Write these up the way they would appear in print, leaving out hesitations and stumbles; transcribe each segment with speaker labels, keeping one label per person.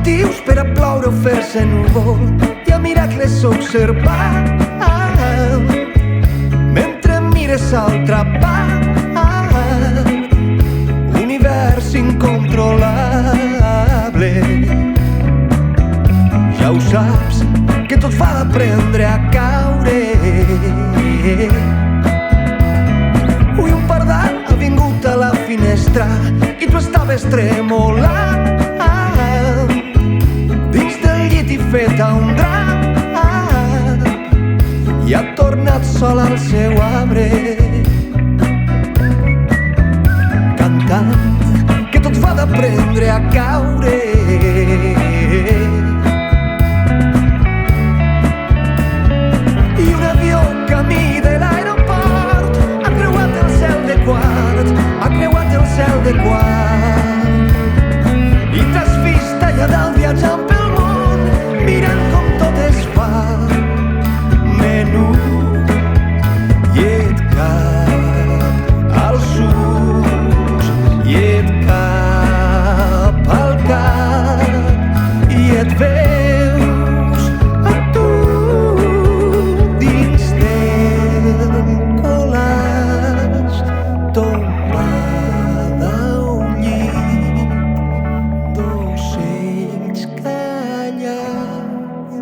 Speaker 1: motius per a ploure o fer-se núvol. Hi ha miracles a observar mentre mires altra part. Univers incontrolable. Ja ho saps, que tot fa aprendre a caure. Avui un pardal ha vingut a la finestra i tu estaves tremolant dins del llit i feta un drap i ha tornat sol al seu arbre cantant que tot fa d'aprendre a caure. I un avió camí de l'aeroport ha creuat el cel de quart, ha creuat el cel de quart i t'has vist allà dalt viatjant pel món mirant com tot es fa menut i et cap als ulls i et cap al cap i et veus a tu dins del col·laix tombada a un llit d'ocells callats.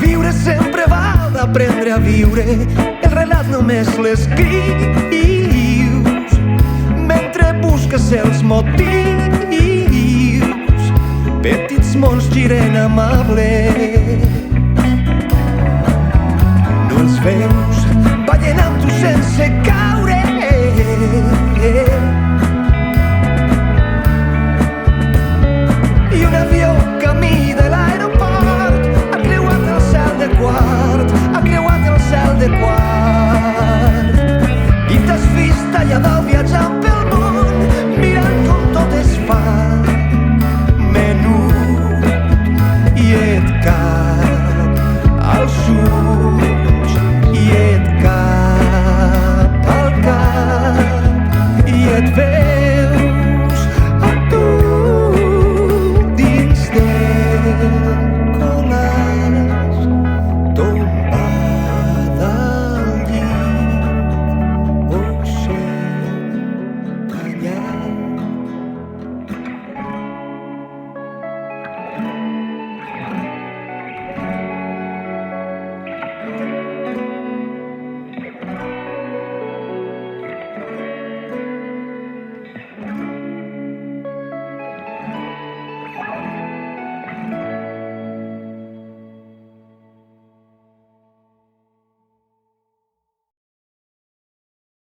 Speaker 1: Viure sempre val d'aprendre a viure, el relat només l'escrius mentre busques els motius. Petits mons giren amables, no els veus ballen amb tu sense caure.